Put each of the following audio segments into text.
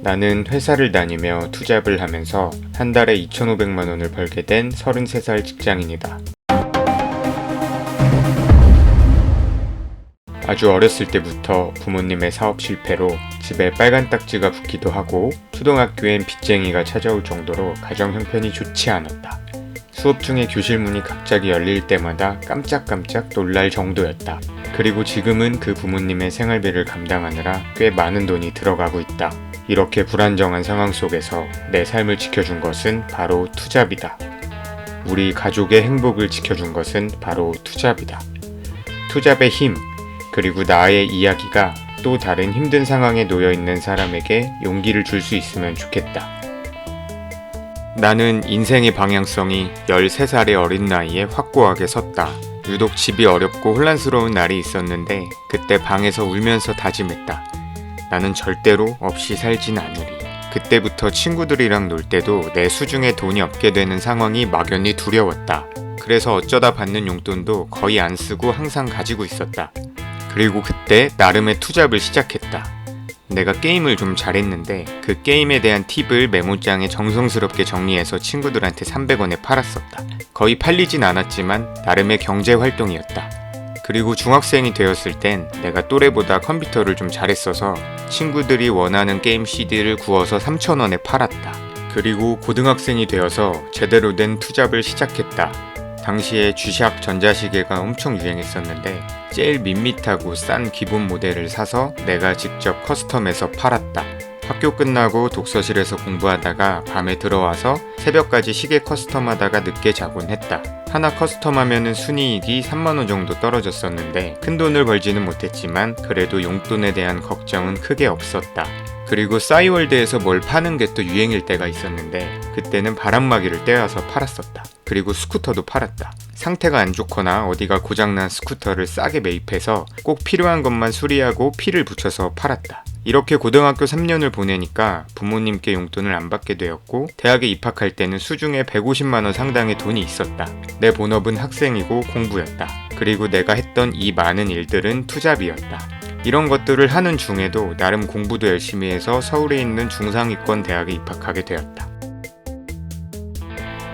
나는 회사를 다니며 투잡을 하면서 한 달에 2,500만 원을 벌게 된 33살 직장인이다. 아주 어렸을 때부터 부모님의 사업 실패로 집에 빨간 딱지가 붙기도 하고 초등학교엔 빚쟁이가 찾아올 정도로 가정 형편이 좋지 않았다. 수업 중에 교실 문이 갑자기 열릴 때마다 깜짝깜짝 놀랄 정도였다. 그리고 지금은 그 부모님의 생활비를 감당하느라 꽤 많은 돈이 들어가고 있다. 이렇게 불안정한 상황 속에서 내 삶을 지켜준 것은 바로 투잡이다. 우리 가족의 행복을 지켜준 것은 바로 투잡이다. 투잡의 힘, 그리고 나의 이야기가 또 다른 힘든 상황에 놓여있는 사람에게 용기를 줄 수 있으면 좋겠다. 나는 인생의 방향성이 13살의 어린 나이에 확고하게 섰다. 유독 집이 어렵고 혼란스러운 날이 있었는데 그때 방에서 울면서 다짐했다. 나는 절대로 없이 살진 않으리. 그때부터 친구들이랑 놀 때도 내 수중에 돈이 없게 되는 상황이 막연히 두려웠다. 그래서 어쩌다 받는 용돈도 거의 안 쓰고 항상 가지고 있었다. 그리고 그때 나름의 투잡을 시작했다. 내가 게임을 좀 잘했는데 그 게임에 대한 팁을 메모장에 정성스럽게 정리해서 친구들한테 300원에 팔았었다. 거의 팔리진 않았지만 나름의 경제활동이었다. 그리고 중학생이 되었을 땐 내가 또래보다 컴퓨터를 좀 잘했어서 친구들이 원하는 게임 CD를 구워서 3,000원에 팔았다. 그리고 고등학생이 되어서 제대로 된 투잡을 시작했다. 당시에 G샥 전자시계가 엄청 유행했었는데 제일 밋밋하고 싼 기본 모델을 사서 내가 직접 커스텀해서 팔았다. 학교 끝나고 독서실에서 공부하다가 밤에 들어와서 새벽까지 시계 커스텀하다가 늦게 자곤 했다. 하나 커스텀하면은 순이익이 3만원 정도 떨어졌었는데 큰돈을 벌지는 못했지만 그래도 용돈에 대한 걱정은 크게 없었다. 그리고 싸이월드에서 뭘 파는 게 또 유행일 때가 있었는데 그때는 바람막이를 떼어서 팔았었다. 그리고 스쿠터도 팔았다. 상태가 안 좋거나 어디가 고장난 스쿠터를 싸게 매입해서 꼭 필요한 것만 수리하고 필을 붙여서 팔았다. 이렇게 고등학교 3년을 보내니까 부모님께 용돈을 안 받게 되었고 대학에 입학할 때는 수중에 150만원 상당의 돈이 있었다. 내 본업은 학생이고 공부였다. 그리고 내가 했던 이 많은 일들은 투잡이었다. 이런 것들을 하는 중에도 나름 공부도 열심히 해서 서울에 있는 중상위권 대학에 입학하게 되었다.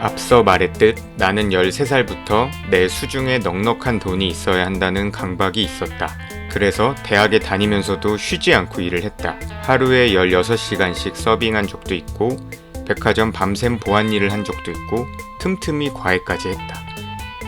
앞서 말했듯 나는 13살부터 내 수중에 넉넉한 돈이 있어야 한다는 강박이 있었다. 그래서 대학에 다니면서도 쉬지 않고 일을 했다. 하루에 16시간씩 서빙한 적도 있고 백화점 밤샘 보안 일을 한 적도 있고 틈틈이 과외까지 했다.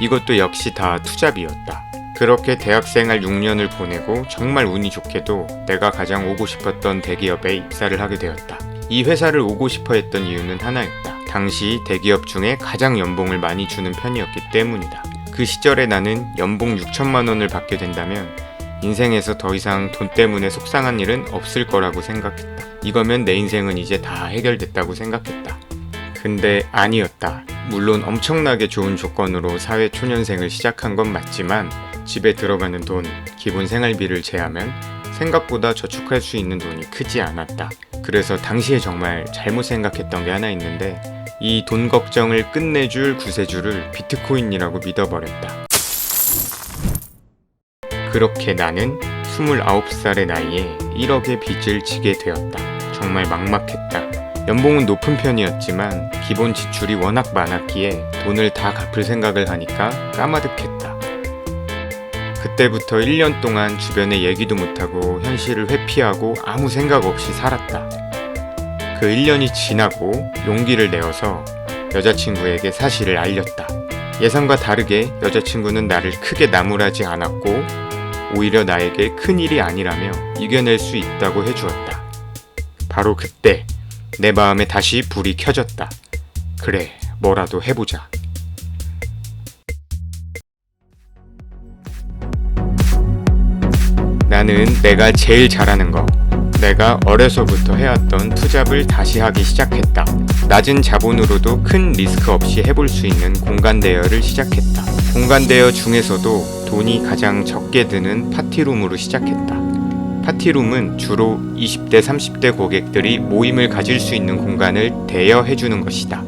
이것도 역시 다 투잡이었다. 그렇게 대학생활 6년을 보내고 정말 운이 좋게도 내가 가장 오고 싶었던 대기업에 입사를 하게 되었다. 이 회사를 오고 싶어 했던 이유는 하나였다. 당시 대기업 중에 가장 연봉을 많이 주는 편이었기 때문이다. 그 시절에 나는 연봉 6천만 원을 받게 된다면 인생에서 더 이상 돈 때문에 속상한 일은 없을 거라고 생각했다. 이거면 내 인생은 이제 다 해결됐다고 생각했다. 근데 아니었다. 물론 엄청나게 좋은 조건으로 사회초년생을 시작한 건 맞지만 집에 들어가는 돈, 기본 생활비를 제하면 생각보다 저축할 수 있는 돈이 크지 않았다. 그래서 당시에 정말 잘못 생각했던 게 하나 있는데 이 돈 걱정을 끝내줄 구세주를 비트코인이라고 믿어버렸다. 그렇게 나는 29살의 나이에 1억의 빚을 지게 되었다. 정말 막막했다. 연봉은 높은 편이었지만 기본 지출이 워낙 많았기에 돈을 다 갚을 생각을 하니까 까마득했다. 그때부터 1년 동안 주변에 얘기도 못하고 현실을 회피하고 아무 생각 없이 살았다. 그 1년이 지나고 용기를 내어서 여자친구에게 사실을 알렸다. 예상과 다르게 여자친구는 나를 크게 나무라지 않았고 오히려 나에게 큰일이 아니라며 이겨낼 수 있다고 해주었다. 바로 그때 내 마음에 다시 불이 켜졌다. 그래, 뭐라도 해보자. 나는 내가 제일 잘하는 거, 내가 어려서부터 해왔던 투잡을 다시 하기 시작했다. 낮은 자본으로도 큰 리스크 없이 해볼 수 있는 공간 대여를 시작했다. 공간 대여 중에서도 돈이 가장 적게 드는 파티룸으로 시작했다. 파티룸은 주로 20대, 30대 고객들이 모임을 가질 수 있는 공간을 대여해주는 것이다.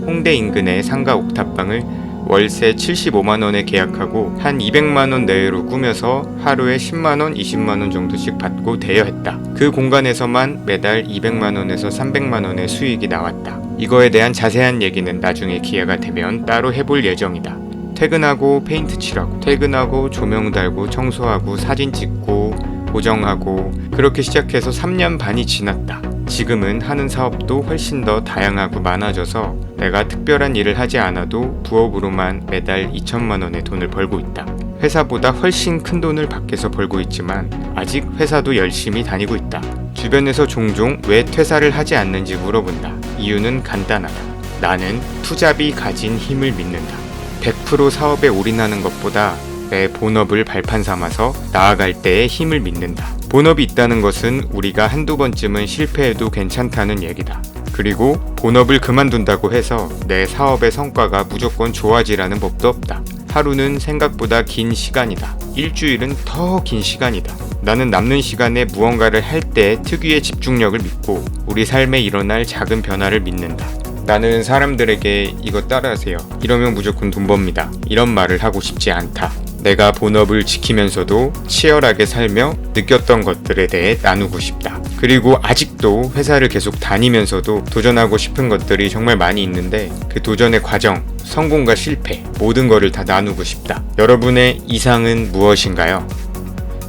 홍대 인근의 상가 옥탑방을 월세 75만원에 계약하고 한 200만원 내외로 꾸며서 하루에 10만원, 20만원 정도씩 받고 대여했다. 그 공간에서만 매달 200만원에서 300만원의 수익이 나왔다. 이거에 대한 자세한 얘기는 나중에 기회가 되면 따로 해볼 예정이다. 퇴근하고 페인트 칠하고, 퇴근하고 조명 달고, 청소하고, 사진 찍고, 보정하고, 그렇게 시작해서 3년 반이 지났다. 지금은 하는 사업도 훨씬 더 다양하고 많아져서 내가 특별한 일을 하지 않아도 부업으로만 매달 2천만 원의 돈을 벌고 있다. 회사보다 훨씬 큰 돈을 밖에서 벌고 있지만 아직 회사도 열심히 다니고 있다. 주변에서 종종 왜 퇴사를 하지 않는지 물어본다. 이유는 간단하다. 나는 투잡이 가진 힘을 믿는다. 100% 사업에 올인하는 것보다 내 본업을 발판 삼아서 나아갈 때의 힘을 믿는다. 본업이 있다는 것은 우리가 한두 번쯤은 실패해도 괜찮다는 얘기다. 그리고 본업을 그만둔다고 해서 내 사업의 성과가 무조건 좋아지라는 법도 없다. 하루는 생각보다 긴 시간이다. 일주일은 더 긴 시간이다. 나는 남는 시간에 무언가를 할 때 특유의 집중력을 믿고 우리 삶에 일어날 작은 변화를 믿는다. 나는 사람들에게 이거 따라하세요, 이러면 무조건 돈 법니다, 이런 말을 하고 싶지 않다. 내가 본업을 지키면서도 치열하게 살며 느꼈던 것들에 대해 나누고 싶다. 그리고 아직도 회사를 계속 다니면서도 도전하고 싶은 것들이 정말 많이 있는데 그 도전의 과정, 성공과 실패, 모든 것을 다 나누고 싶다. 여러분의 이상은 무엇인가요?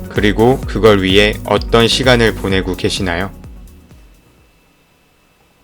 그리고 그걸 위해 어떤 시간을 보내고 계시나요?